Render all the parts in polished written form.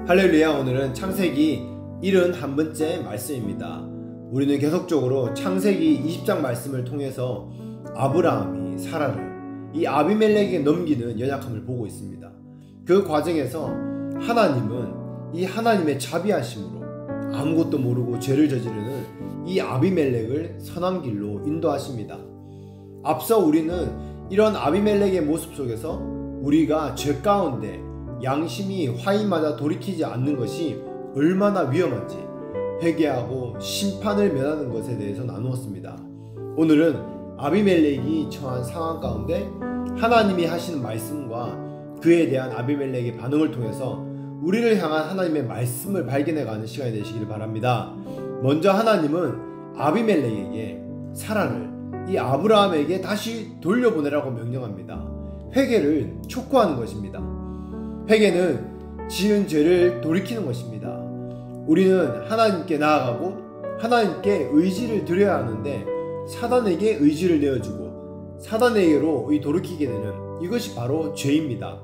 할렐루야. 오늘은 창세기 71번째 말씀입니다. 우리는 계속적으로 창세기 20장 말씀을 통해서 아브라함이 사라를 이 아비멜렉에게 넘기는 연약함을 보고 있습니다. 그 과정에서 하나님은 이 하나님의 자비하심으로 아무것도 모르고 죄를 저지르는 이 아비멜렉을 선한 길로 인도하십니다. 앞서 우리는 이런 아비멜렉의 모습 속에서 우리가 죄 가운데 양심이 화인마다 돌이키지 않는 것이 얼마나 위험한지 회개하고 심판을 면하는 것에 대해서 나누었습니다. 오늘은 아비멜렉이 처한 상황 가운데 하나님이 하시는 말씀과 그에 대한 아비멜렉의 반응을 통해서 우리를 향한 하나님의 말씀을 발견해가는 시간이 되시기를 바랍니다. 먼저 하나님은 아비멜렉에게 사라를 이 아브라함에게 다시 돌려보내라고 명령합니다. 회개를 촉구하는 것입니다. 회개는 지은 죄를 돌이키는 것입니다. 우리는 하나님께 나아가고 하나님께 의지를 드려야 하는데 사단에게 의지를 내어주고 사단에게로 돌이키게 되는 이것이 바로 죄입니다.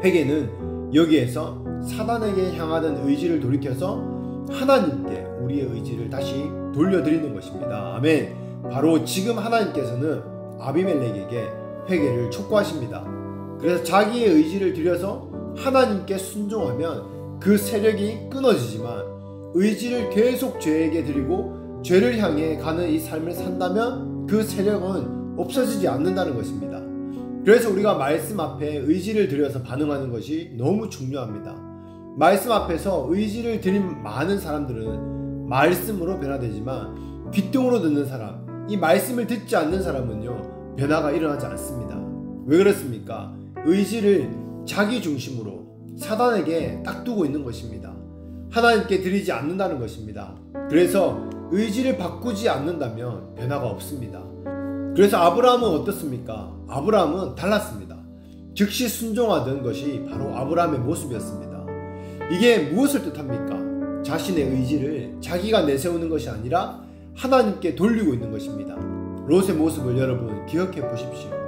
회개는 여기에서 사단에게 향하던 의지를 돌이켜서 하나님께 우리의 의지를 다시 돌려드리는 것입니다. 아멘. 바로 지금 하나님께서는 아비멜렉에게 회개를 촉구하십니다. 그래서 자기의 의지를 들여서 하나님께 순종하면 그 세력이 끊어지지만 의지를 계속 죄에게 드리고 죄를 향해 가는 이 삶을 산다면 그 세력은 없어지지 않는다는 것입니다. 그래서 우리가 말씀 앞에 의지를 들여서 반응하는 것이 너무 중요합니다. 말씀 앞에서 의지를 드린 많은 사람들은 말씀으로 변화되지만 귓등으로 듣는 사람, 이 말씀을 듣지 않는 사람은요, 변화가 일어나지 않습니다. 왜 그렇습니까? 의지를 자기 중심으로 사단에게 딱 두고 있는 것입니다. 하나님께 드리지 않는다는 것입니다. 그래서 의지를 바꾸지 않는다면 변화가 없습니다. 그래서 아브라함은 어떻습니까? 아브라함은 달랐습니다. 즉시 순종하던 것이 바로 아브라함의 모습이었습니다. 이게 무엇을 뜻합니까? 자신의 의지를 자기가 내세우는 것이 아니라 하나님께 돌리고 있는 것입니다. 롯의 모습을 여러분 기억해 보십시오.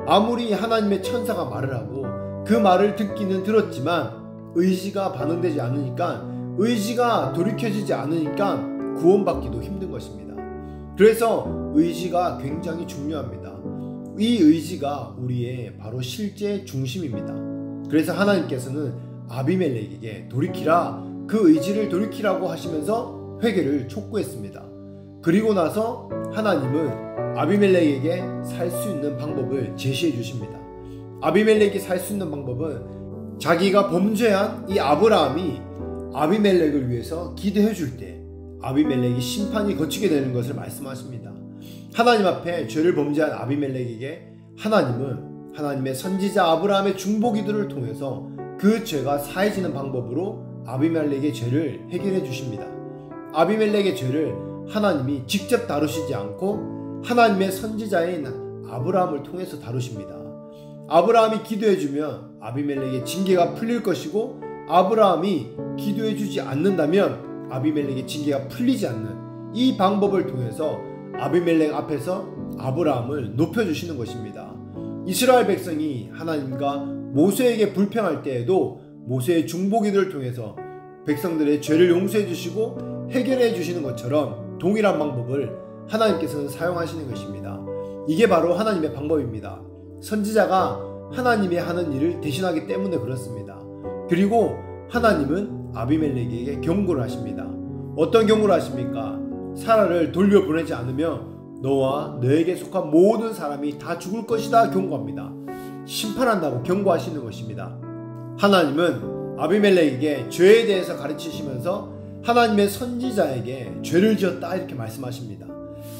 아무리 하나님의 천사가 말을 하고 그 말을 듣기는 들었지만 의지가 반응되지 않으니까, 의지가 돌이켜지지 않으니까 구원받기도 힘든 것입니다. 그래서 의지가 굉장히 중요합니다. 이 의지가 우리의 바로 실제 중심입니다. 그래서 하나님께서는 아비멜렉에게 돌이키라, 그 의지를 돌이키라고 하시면서 회개를 촉구했습니다. 그리고 나서 하나님은 아비멜렉에게 살 수 있는 방법을 제시해 주십니다. 아비멜렉이 살 수 있는 방법은 자기가 범죄한 이 아브라함이 아비멜렉을 위해서 기도해 줄 때 아비멜렉이 심판이 거치게 되는 것을 말씀하십니다. 하나님 앞에 죄를 범죄한 아비멜렉에게 하나님은 하나님의 선지자 아브라함의 중보기도를 통해서 그 죄가 사해지는 방법으로 아비멜렉의 죄를 해결해 주십니다. 아비멜렉의 죄를 하나님이 직접 다루시지 않고 하나님의 선지자인 아브라함을 통해서 다루십니다. 아브라함이 기도해주면 아비멜렉의 징계가 풀릴 것이고, 아브라함이 기도해주지 않는다면 아비멜렉의 징계가 풀리지 않는 이 방법을 통해서 아비멜렉 앞에서 아브라함을 높여주시는 것입니다. 이스라엘 백성이 하나님과 모세에게 불평할 때에도 모세의 중보기도를 통해서 백성들의 죄를 용서해 주시고 해결해 주시는 것처럼 동일한 방법을 하나님께서는 사용하시는 것입니다. 이게 바로 하나님의 방법입니다. 선지자가 하나님이 하는 일을 대신하기 때문에 그렇습니다. 그리고 하나님은 아비멜렉에게 경고를 하십니다. 어떤 경고를 하십니까? 사라를 돌려보내지 않으면 너와 너에게 속한 모든 사람이 다 죽을 것이다 경고합니다. 심판한다고 경고하시는 것입니다. 하나님은 아비멜렉에게 죄에 대해서 가르치시면서 하나님의 선지자에게 죄를 지었다 이렇게 말씀하십니다.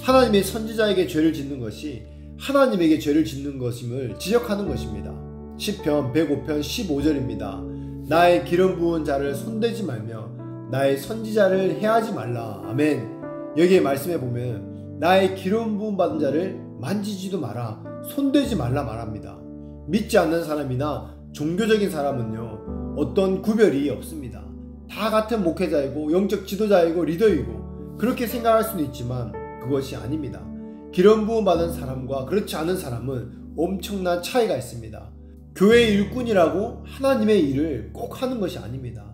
하나님의 선지자에게 죄를 짓는 것이 하나님에게 죄를 짓는 것임을 지적하는 것입니다. 시편 105편 15절입니다. 나의 기름 부은 자를 손대지 말며 나의 선지자를 해하지 말라. 아멘. 여기에 말씀해 보면 나의 기름 부은 받은 자를 만지지도 마라, 손대지 말라 말합니다. 믿지 않는 사람이나 종교적인 사람은요, 어떤 구별이 없습니다. 다 같은 목회자이고 영적 지도자이고 리더이고 그렇게 생각할 수는 있지만 그것이 아닙니다. 기름 부음 받은 사람과 그렇지 않은 사람은 엄청난 차이가 있습니다. 교회의 일꾼이라고 하나님의 일을 꼭 하는 것이 아닙니다.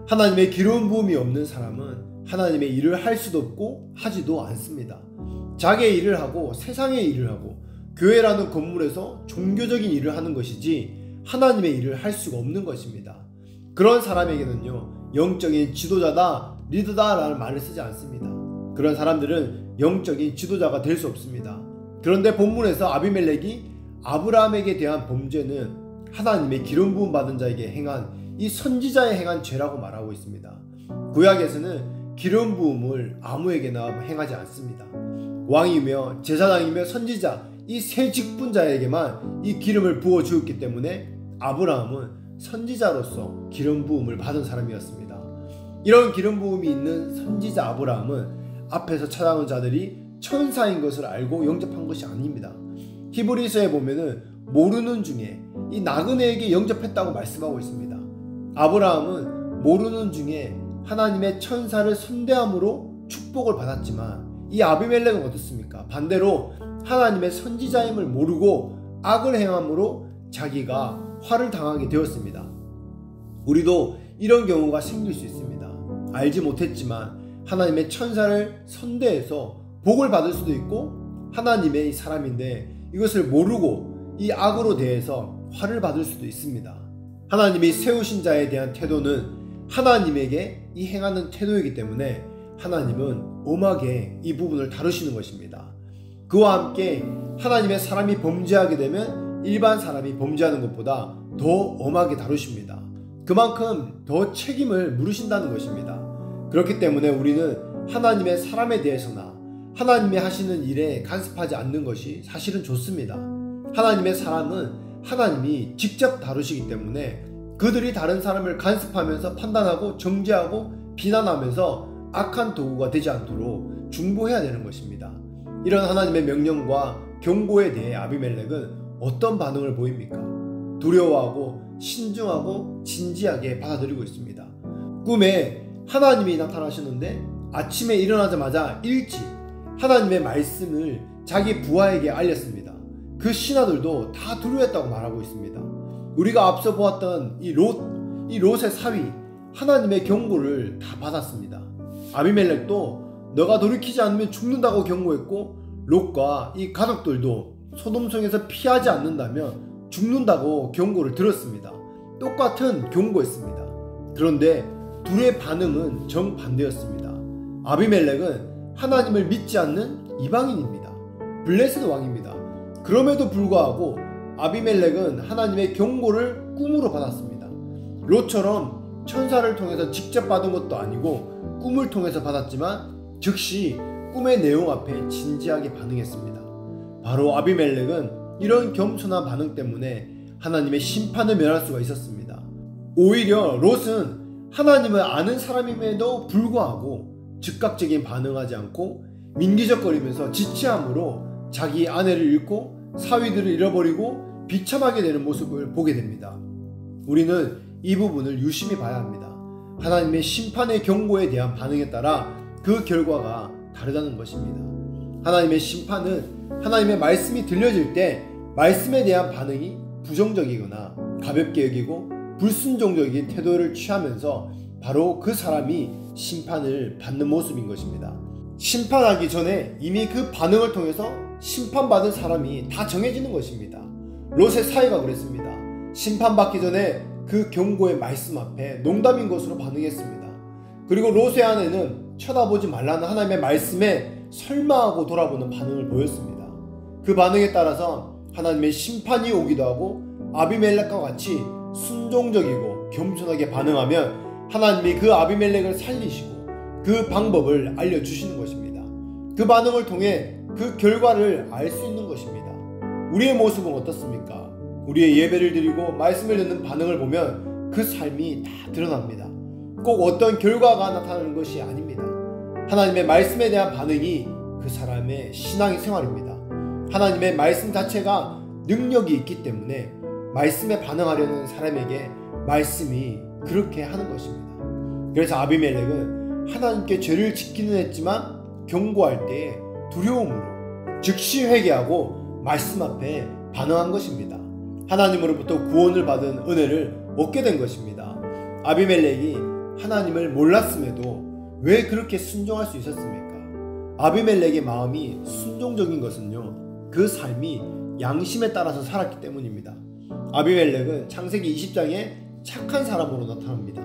하나님의 기름 부음이 없는 사람은 하나님의 일을 할 수도 없고 하지도 않습니다. 자기의 일을 하고 세상의 일을 하고 교회라는 건물에서 종교적인 일을 하는 것이지 하나님의 일을 할 수가 없는 것입니다. 그런 사람에게는요, 영적인 지도자다, 리더다 라는 말을 쓰지 않습니다. 그런 사람들은 영적인 지도자가 될 수 없습니다. 그런데 본문에서 아비멜렉이 아브라함에게 대한 범죄는 하나님의 기름 부음 받은 자에게 행한 이 선지자의 행한 죄라고 말하고 있습니다. 구약에서는 기름 부음을 아무에게나 행하지 않습니다. 왕이며 제사장이며 선지자 이 세 직분자에게만 이 기름을 부어 주었기 때문에 아브라함은 선지자로서 기름 부음을 받은 사람이었습니다. 이런 기름 부음이 있는 선지자 아브라함은 앞에서 찾아온 자들이 천사인 것을 알고 영접한 것이 아닙니다. 히브리서에 보면은 모르는 중에 이 나그네에게 영접했다고 말씀하고 있습니다. 아브라함은 모르는 중에 하나님의 천사를 선대함으로 축복을 받았지만 이 아비멜렉은 어떻습니까? 반대로 하나님의 선지자임을 모르고 악을 행함으로 자기가 화를 당하게 되었습니다. 우리도 이런 경우가 생길 수 있습니다. 알지 못했지만 하나님의 천사를 선대해서 복을 받을 수도 있고 하나님의 사람인데 이것을 모르고 이 악으로 대해서 화를 받을 수도 있습니다. 하나님이 세우신 자에 대한 태도는 하나님에게 이 행하는 태도이기 때문에 하나님은 엄하게 이 부분을 다루시는 것입니다. 그와 함께 하나님의 사람이 범죄하게 되면 일반 사람이 범죄하는 것보다 더 엄하게 다루십니다. 그만큼 더 책임을 물으신다는 것입니다. 그렇기 때문에 우리는 하나님의 사람에 대해서나 하나님이 하시는 일에 간섭하지 않는 것이 사실은 좋습니다. 하나님의 사람은 하나님이 직접 다루시기 때문에 그들이 다른 사람을 간섭하면서 판단하고 정죄하고 비난하면서 악한 도구가 되지 않도록 중보해야 되는 것입니다. 이런 하나님의 명령과 경고에 대해 아비멜렉은 어떤 반응을 보입니까? 두려워하고 신중하고 진지하게 받아들이고 있습니다. 꿈에 하나님이 나타나셨는데 아침에 일어나자마자 일찍 하나님의 말씀을 자기 부하에게 알렸습니다. 그 신하들도 다 두려워했다고 말하고 있습니다. 우리가 앞서 보았던 이 롯의 사위 하나님의 경고를 다 받았습니다. 아비멜렉도 너가 돌이키지 않으면 죽는다고 경고했고 롯과 이 가족들도 소돔성에서 피하지 않는다면 죽는다고 경고를 들었습니다. 똑같은 경고였습니다. 그런데 둘의 반응은 정반대였습니다. 아비멜렉은 하나님을 믿지 않는 이방인입니다. 블레셋 왕입니다. 그럼에도 불구하고 아비멜렉은 하나님의 경고를 꿈으로 받았습니다. 롯처럼 천사를 통해서 직접 받은 것도 아니고 꿈을 통해서 받았지만 즉시 꿈의 내용 앞에 진지하게 반응했습니다. 바로 아비멜렉은 이런 겸손한 반응 때문에 하나님의 심판을 면할 수가 있었습니다. 오히려 롯은 하나님을 아는 사람임에도 불구하고 즉각적인 반응하지 않고 민기적거리면서 지체함으로 자기 아내를 잃고 사위들을 잃어버리고 비참하게 되는 모습을 보게 됩니다. 우리는 이 부분을 유심히 봐야 합니다. 하나님의 심판의 경고에 대한 반응에 따라 그 결과가 다르다는 것입니다. 하나님의 심판은 하나님의 말씀이 들려질 때 말씀에 대한 반응이 부정적이거나 가볍게 여기고 불순종적인 태도를 취하면서 바로 그 사람이 심판을 받는 모습인 것입니다. 심판하기 전에 이미 그 반응을 통해서 심판받은 사람이 다 정해지는 것입니다. 롯의 사위가 그랬습니다. 심판받기 전에 그 경고의 말씀 앞에 농담인 것으로 반응했습니다. 그리고 롯의 아내는 쳐다보지 말라는 하나님의 말씀에 설마하고 돌아보는 반응을 보였습니다. 그 반응에 따라서 하나님의 심판이 오기도 하고 아비멜렉과 같이 순종적이고 겸손하게 반응하면 하나님이 그 아비멜렉을 살리시고 그 방법을 알려주시는 것입니다. 그 반응을 통해 그 결과를 알 수 있는 것입니다. 우리의 모습은 어떻습니까? 우리의 예배를 드리고 말씀을 듣는 반응을 보면 그 삶이 다 드러납니다. 꼭 어떤 결과가 나타나는 것이 아닙니다. 하나님의 말씀에 대한 반응이 그 사람의 신앙의 생활입니다. 하나님의 말씀 자체가 능력이 있기 때문에 말씀에 반응하려는 사람에게 말씀이 그렇게 하는 것입니다. 그래서 아비멜렉은 하나님께 죄를 짓기는 했지만 경고할 때 두려움으로 즉시 회개하고 말씀 앞에 반응한 것입니다. 하나님으로부터 구원을 받은 은혜를 얻게 된 것입니다. 아비멜렉이 하나님을 몰랐음에도 왜 그렇게 순종할 수 있었습니까? 아비멜렉의 마음이 순종적인 것은요, 그 삶이 양심에 따라서 살았기 때문입니다. 아비멜렉은 창세기 20장에 착한 사람으로 나타납니다.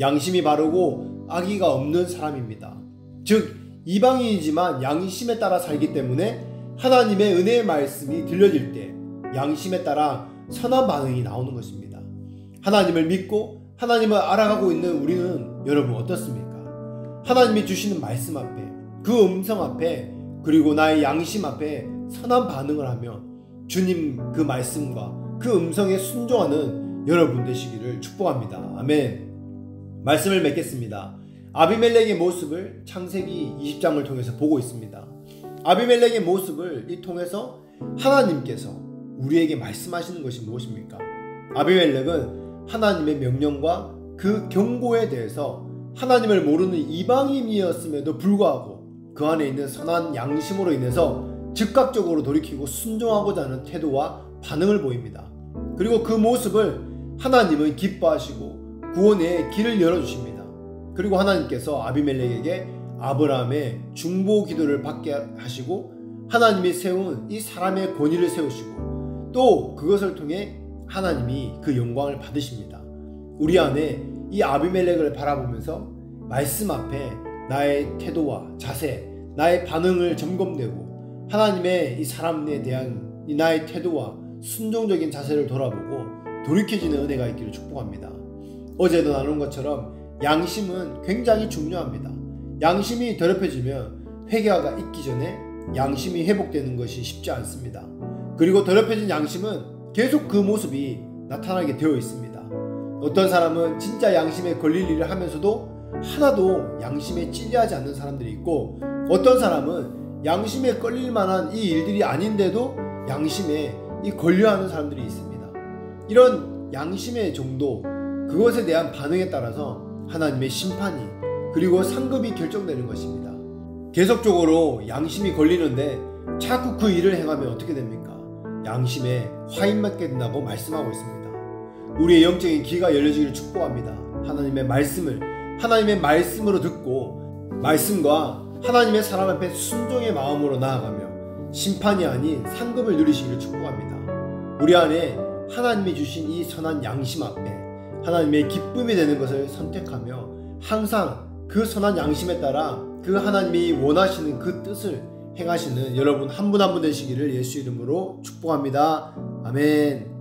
양심이 바르고 악의가 없는 사람입니다. 즉 이방인이지만 양심에 따라 살기 때문에 하나님의 은혜의 말씀이 들려질 때 양심에 따라 선한 반응이 나오는 것입니다. 하나님을 믿고 하나님을 알아가고 있는 우리는 여러분 어떻습니까? 하나님이 주시는 말씀 앞에, 그 음성 앞에, 그리고 나의 양심 앞에 선한 반응을 하며 주님 그 말씀과 그 음성에 순종하는 여러분 되시기를 축복합니다. 아멘. 말씀을 맺겠습니다. 아비멜렉의 모습을 창세기 20장을 통해서 보고 있습니다. 아비멜렉의 모습을 이 통해서 하나님께서 우리에게 말씀하시는 것이 무엇입니까? 아비멜렉은 하나님의 명령과 그 경고에 대해서 하나님을 모르는 이방인이었음에도 불구하고 그 안에 있는 선한 양심으로 인해서 즉각적으로 돌이키고 순종하고자 하는 태도와 반응을 보입니다. 그리고 그 모습을 하나님은 기뻐하시고 구원의 길을 열어주십니다. 그리고 하나님께서 아비멜렉에게 아브라함의 중보 기도를 받게 하시고 하나님이 세운 이 사람의 권위를 세우시고 또 그것을 통해 하나님이 그 영광을 받으십니다. 우리 안에 이 아비멜렉을 바라보면서 말씀 앞에 나의 태도와 자세, 나의 반응을 점검되고 하나님의 이 사람에 대한 이 나의 태도와 순종적인 자세를 돌아보고 돌이켜지는 은혜가 있기를 축복합니다. 어제도 나눈 것처럼 양심은 굉장히 중요합니다. 양심이 더럽혀지면 회개가 있기 전에 양심이 회복되는 것이 쉽지 않습니다. 그리고 더럽혀진 양심은 계속 그 모습이 나타나게 되어 있습니다. 어떤 사람은 진짜 양심에 걸릴 일을 하면서도 하나도 양심에 찔리하지 않는 사람들이 있고, 어떤 사람은 양심에 걸릴 만한 이 일들이 아닌데도 양심에 걸려하는 사람들이 있습니다. 이런 양심의 정도, 그것에 대한 반응에 따라서 하나님의 심판이 그리고 상급이 결정되는 것입니다. 계속적으로 양심이 걸리는데 자꾸 그 일을 행하면 어떻게 됩니까? 양심에 화인 맞게 된다고 말씀하고 있습니다. 우리의 영적인 귀가 열려지기를 축복합니다. 하나님의 말씀을 하나님의 말씀으로 듣고 말씀과 하나님의 사람 앞에 순종의 마음으로 나아가며 심판이 아닌 상급을 누리시기를 축복합니다. 우리 안에 하나님이 주신 이 선한 양심 앞에 하나님의 기쁨이 되는 것을 선택하며 항상 그 선한 양심에 따라 그 하나님이 원하시는 그 뜻을 행하시는 여러분 한 분 한 분 되시기를 예수 이름으로 축복합니다. 아멘.